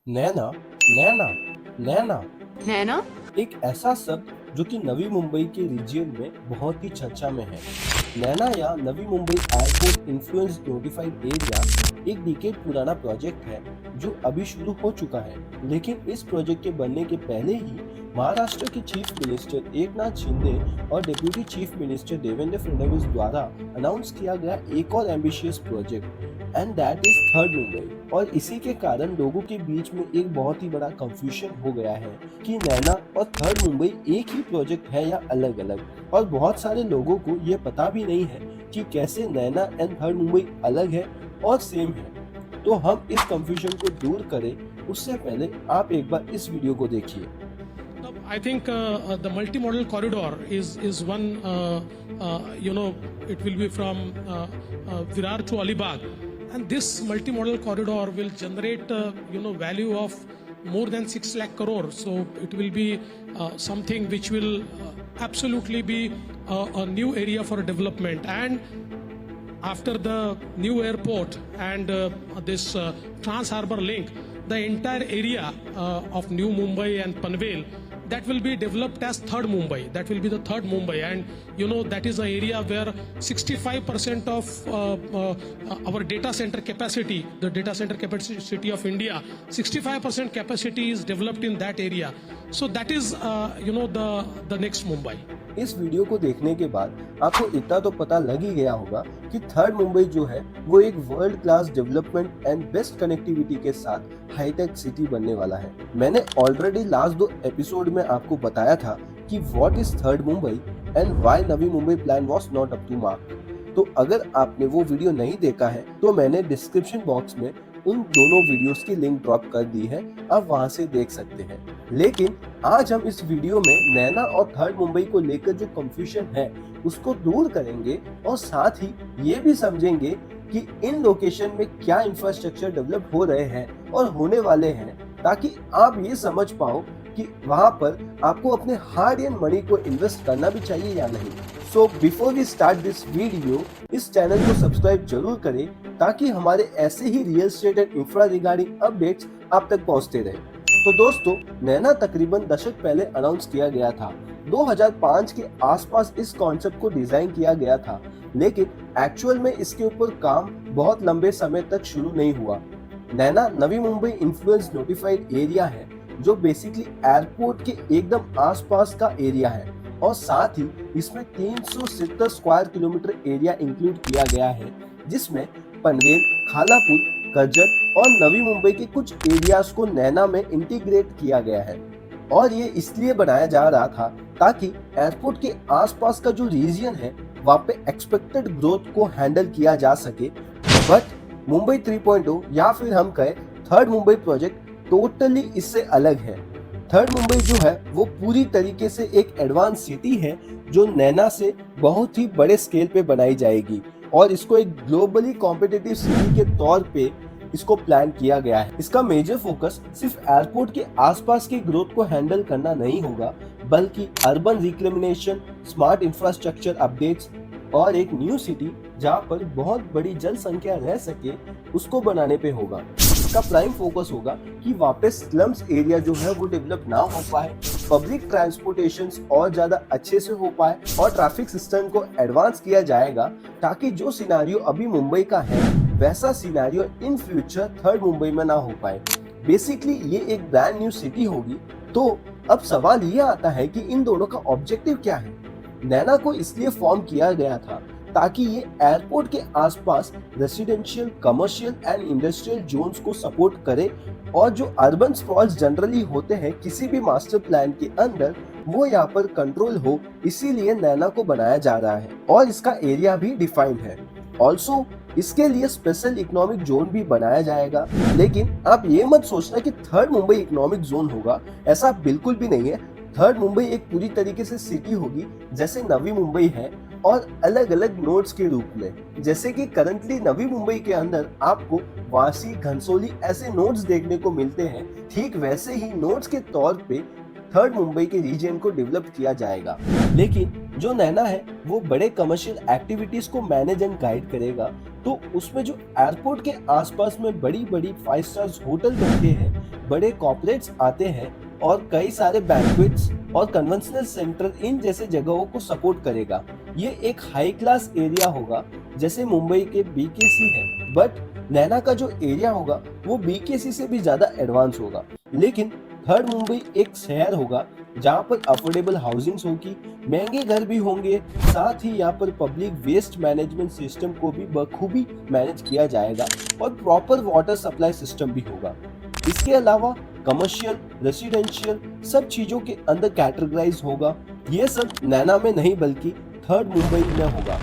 नैना, नैना, नैना नैना? एक ऐसा शब्द जो कि नवी मुंबई के रीजन में बहुत ही चर्चा में है। नैना या Navi Mumbai airport influence notified area एक डिकेड पुराना प्रोजेक्ट है जो अभी शुरू हो चुका है। लेकिन इस प्रोजेक्ट के बनने के पहले ही महाराष्ट्र के चीफ मिनिस्टर एकनाथ शिंदे और deputy chief minister Devendra Fadnavis द्वारा अनाउंस किया गया एक और ambitious project and that is third Mumbai. और इसी के कारण लोगों के बीच में एक बहुत ही बड़ा कंफ्यूजन हो गया है कि नैना और थर्ड मुंबई एक ही प्रोजेक्ट है या अलग अलग। और बहुत सारे लोगों को ये पता भी नहीं है कि कैसे नैना एंड थर्ड मुंबई अलग है और सेम है। तो हम इस कंफ्यूजन को दूर करें उससे पहले आप एक बार इस वीडियो को देखिए। I think the multimodal corridor is one. It will be from Virar to Alibag, and this multimodal corridor will generate value of more than 6 lakh crore. So it will be something which will absolutely be a new area for development. And after the new airport and this Trans Harbour link, the entire area of New Mumbai and Panvel, that will be developed as third Mumbai. That will be the third Mumbai, and that is an area where 65% of our data center capacity, the data center capacity of India, 65% capacity is developed in that area. So that is the next Mumbai. इस video को देखने के बाद आपको इतना तो पता लग ही गया होगा कि थर्ड मुंबई जो है वो एक world class development and best connectivity के साथ हाईटेक सिटी बनने वाला है। मैंने ऑलरेडी लास्ट 2 एपिसोड में आपको बताया था कि what is third Mumbai and why Navi Mumbai plan was not up to mark. तो अगर आपने वो वीडियो नहीं देखा है तो मैंने डिस्क्रिप्शन बॉक्स में उन दोनों वीडियोस की लिंक ड्रॉप कर दी है, आप वहां से देख सकते हैं। लेकिन आज हम इस वीडियो में नैना और थर्ड मुंबई को लेकर जो कंफ्यूजन है उसको दूर करेंगे और साथ ही ये भी समझेंगे कि इन लोकेशन में क्या इंफ्रास्ट्रक्चर डेवलप हो रहे हैं और होने वाले हैं, ताकि आप ये समझ पाओ कि वहां पर आपको अपने हार्ड एंड मनी को इन्वेस्ट करना भी चाहिए या नहीं। So before we start this video, इस चैनल को सब्सक्राइब जरूर करें ताकि हमारे ऐसे ही real estate and infra regarding updates आप तक पहुंचते रहे। तो दोस्तों, नैना तकरीबन दशक पहले अनाउंस किया गया था। 2005 के आसपास इस कॉन्सेप्ट को डिजाइन किया गया था, लेकिन एक्चुअल में इसके ऊपर काम बहुत लंबे समय तक शुरू नहीं हुआ। नैना Navi Mumbai influence notified area है जो बेसिकली एयरपोर्ट के एकदम आसपास का एरिया है और साथ ही इसमें 370 स्क्वायर किलोमीटर एरिया इंक्लूड किया गया है, जिसमें पनवेल, खालापुर, कर्जत और नवी मुंबई के कुछ एरियाज को नैना में इंटीग्रेट किया गया है। और ये इसलिए बनाया जा रहा था ताकि एयरपोर्ट के आसपास का जो रीजन है वहाँ पे एक्सपेक्टेड ग्रोथ को हैंडल किया जा सके। बट मुंबई 3.0 या फिर हम कहें थर्ड मुंबई प्रोजेक्ट टोटली इससे अलग है। थर्ड मुंबई जो है वो पूरी तरीके से एक एडवांस सिटी है जो नैना से बहुत ही बड़े स्केल पे बनाई जाएगी और इसको एक ग्लोबली कॉम्पिटिटिव सिटी के तौर पे इसको प्लान किया गया है। इसका मेजर फोकस सिर्फ एयरपोर्ट के आसपास की ग्रोथ को हैंडल करना नहीं होगा, बल्कि urban reclamation, smart infrastructure updates और एक न्यू सिटी जहां पर बहुत बड़ी जनसंख्या रह सके उसको बनाने पे होगा। इसका प्राइम फोकस होगा कि वापस स्लम्स एरिया जो है वो डेवलप ना हो पाए, पब्लिक ट्रांसपोर्टेशन और ज्यादा अच्छे से हो पाए और ट्रैफिक सिस्टम को एडवांस किया जाएगा ताकि जो सिनेरियो अभी मुंबई का है वैसा scenario in future third Mumbai में ना हो पाए। बेसिकली ये एक ब्रांड न्यू सिटी होगी। तो अब सवाल ये आता है कि इन दोनों का ऑब्जेक्टिव क्या है। नैना को इसलिए फॉर्म किया गया था ताकि ये एयरपोर्ट के आसपास residential, commercial and industrial zones को सपोर्ट करे और जो अर्बन स्प्रॉल्स जनरली होते हैं किसी भी मास्टर प्लान के अंदर वो यहाँ पर कंट्रोल हो, इसीलिए नैना को बनाया जा रहा है और इसका एरिया भी डिफाइंड है। ऑल्सो इसके लिए स्पेशल इकोनॉमिक जोन भी बनाया जाएगा। लेकिन आप ये मत सोचना कि थर्ड मुंबई इकोनॉमिक जोन होगा, ऐसा बिल्कुल भी नहीं है। थर्ड मुंबई एक पूरी तरीके से सिटी होगी जैसे नवी मुंबई है और अलग अलग नोड्स के रूप में। जैसे कि करंटली नवी मुंबई के अंदर आपको वासी, घनसोली ऐसे नोड्स देखने को मिलते हैं, ठीक वैसे ही नोड्स के तौर पे थर्ड मुंबई के रीजन को डेवलप किया जाएगा। लेकिन जो नैना है वो बड़े कमर्शियल एक्टिविटीज को मैनेज एंड गाइड करेगा, तो उसमें जो एयरपोर्ट के आसपास में बड़ी बड़ी 5 स्टार्स होटल बनते हैं, बड़े कॉर्पोरेट्स आते हैं और कई सारे बैंक्वेट्स और कन्वेंशनल सेंटर इन जैसे जगहों को सपोर्ट करेगा। ये एक हाई क्लास एरिया होगा जैसे मुंबई के बीकेसी है, बट नैना का जो एरिया होगा वो बीकेसी से भी ज्यादा एडवांस होगा। लेकिन थर्ड मुंबई एक शहर होगा जहाँ पर अफोर्डेबल हाउसिंग होगी, महंगे घर भी होंगे, साथ ही यहाँ पर पब्लिक वेस्ट मैनेजमेंट सिस्टम को भी बखूबी मैनेज किया जाएगा और प्रॉपर वाटर सप्लाई सिस्टम भी होगा। इसके अलावा कमर्शियल, रेसिडेंशियल सब चीजों के अंदर कैटेगराइज होगा। ये सब नैना में नहीं बल्कि थर्ड मुंबई में होगा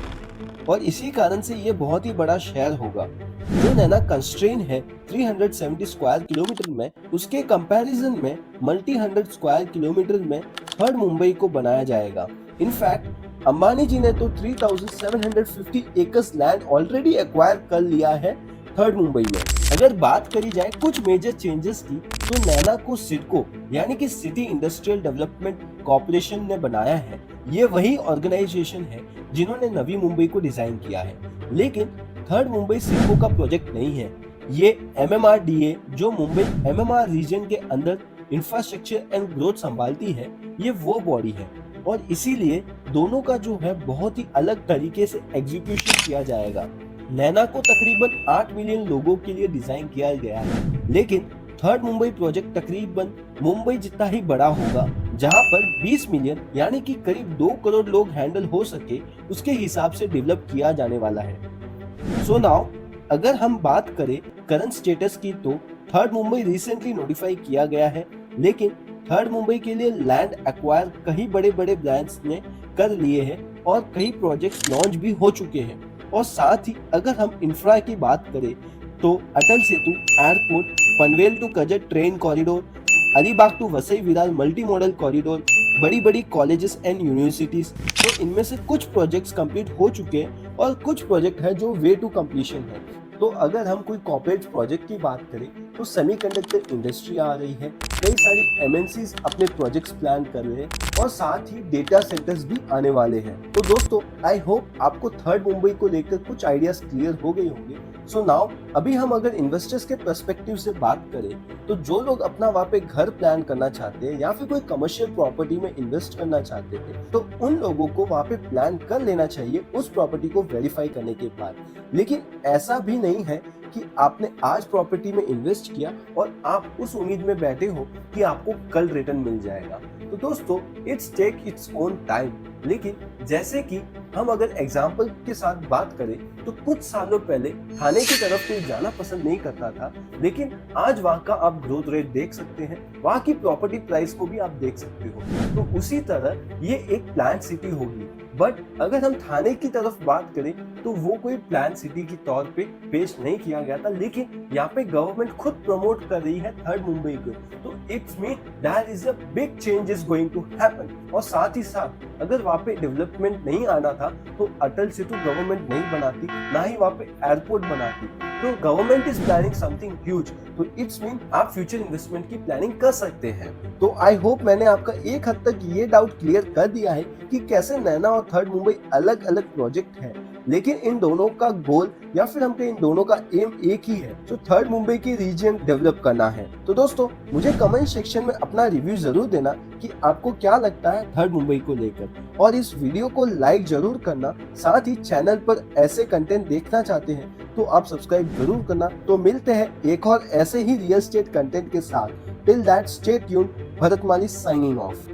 और इसी कारण से ये बहुत ही बड़ा शहर होगा। जो नैना कंस्ट्रेन है 370 स्क्वायर किलोमीटर में, उसके कंपैरिजन में मल्टी 100 स्क्वायर किलोमीटर में थर्ड मुंबई को बनाया जाएगा। इनफैक्ट अंबानी जी ने तो 3750 एकर्स लैंड ऑलरेडी एक्वायर कर लिया है थर्ड मुंबई में। अगर बात करी जाए कुछ मेजर चेंजेस की, तो नैना को सिडको यानी कि सिटी इंडस्ट्रियल डेवलपमेंट कॉर्पोरेशन ने बनाया है। ये वही ऑर्गेनाइजेशन है जिन्होंने नवी मुंबई को डिजाइन किया है, लेकिन थर्ड मुंबई सिडको का प्रोजेक्ट नहीं है। ये MMRDA जो मुंबई MMR रीजन के अंदर इंफ्रास्ट्रक्चर एंड ग्रोथ संभालती है, ये वो बॉडी है और इसीलिए दोनों का जो है बहुत ही अलग तरीके से एग्जीक्यूशन किया जाएगा। नैना को तकरीबन 8 मिलियन लोगों के लिए डिजाइन किया गया है, लेकिन थर्ड मुंबई प्रोजेक्ट तकरीबन मुंबई जितना ही बड़ा होगा, जहां पर 20 मिलियन यानी कि करीब 2 करोड़ लोग हैंडल हो सके उसके हिसाब से डेवलप किया जाने वाला है। सो नाउ अगर हम बात करें करंट स्टेटस की, तो थर्ड मुंबई रिसेंटली नोटिफाई किया गया है, लेकिन थर्ड मुंबई के लिए लैंड एक्वायर कई बड़े बड़े ब्रांड्स ने कर लिए हैं और कई प्रोजेक्ट्स लॉन्च भी हो चुके हैं। और साथ ही अगर हम इंफ्रा की बात करें तो Atal Setu, airport, Panvel to Karjat train corridor, Alibag to Vasai Virar multi modal corridor, बड़ी बड़ी कॉलेजेस एंड यूनिवर्सिटीज, तो इनमें से कुछ प्रोजेक्ट्स कंप्लीट हो चुके हैं और कुछ प्रोजेक्ट है जो वे टू कंप्लीशन है। तो अगर हम कोई कॉर्पोरेट प्रोजेक्ट की बात करें तो सेमीकंडक्टर इंडस्ट्री आ रही है, कई सारी MNCs अपने प्रोजेक्ट्स प्लान कर रहे हैं और साथ ही डेटा सेंटर्स भी आने वाले हैं। तो दोस्तों आई होप आपको थर्ड मुंबई को लेकर कुछ आइडियाज क्लियर हो गए होंगे। सो नाउ अभी हम अगर इन्वेस्टर्स के पर्सपेक्टिव से बात करें तो जो लोग अपना वहाँ पे घर प्लान करना चाहते हैं या फिर कोई कमर्शियल प्रॉपर्टी में इन्वेस्ट करना चाहते थे, तो उन लोगों को वहाँ पे प्लान कर लेना चाहिए उस प्रॉपर्टी को वेरीफाई करने के बाद। लेकिन ऐसा भी नहीं है कि आपने आज प्रॉपर्टी में इन्वेस्ट किया और आप उस उम्मीद में बैठे हो कि आपको कल रिटर्न मिल जाएगा। तो दोस्तों it's take its own time. लेकिन जैसे कि हम अगर एग्जाम्पल के साथ बात करें तो कुछ सालों पहले थाने की तरफ कोई जाना पसंद नहीं करता था, लेकिन आज वहाँ का आप ग्रोथ रेट देख सकते हैं, वहाँ की प्रॉपर्टी प्राइस को भी आप देख सकते हो। तो उसी तरह ये एक प्लान सिटी होगी। बट अगर हम थाने की तरफ बात करें तो वो कोई प्लान सिटी की तौर पे पेश नहीं किया गया था, लेकिन यहाँ पे गवर्नमेंट खुद प्रमोट कर रही है थर्ड मुंबई को। तो it's mean there is a big change is going to happen. और साथ ही साथ अगर वहाँ पे डेवलपमेंट नहीं आना था तो अटल सेतु गवर्नमेंट नहीं बनाती, ना ही वहाँ पे एयरपोर्ट बनाती। तो government is planning something huge, तो इट्स मीन आप फ्यूचर इन्वेस्टमेंट की प्लानिंग कर सकते हैं। तो आई होप मैंने आपका एक हद तक ये डाउट क्लियर कर दिया है कि कैसे नैना और थर्ड मुंबई अलग अलग प्रोजेक्ट है, लेकिन इन दोनों का गोल या फिर हम कहें इन दोनों का एम एक ही है, जो थर्ड मुंबई की रीजन डेवलप करना है। तो दोस्तों मुझे कमेंट सेक्शन में अपना रिव्यू जरूर देना कि आपको क्या लगता है थर्ड मुंबई को लेकर, और इस वीडियो को लाइक जरूर करना। साथ ही चैनल पर ऐसे कंटेंट देखना चाहते हैं तो आप सब्सक्राइब जरूर करना। तो मिलते हैं एक और ऐसे ही रियल एस्टेट कंटेंट के साथ। Till that stay tuned, Bharatmali signing of.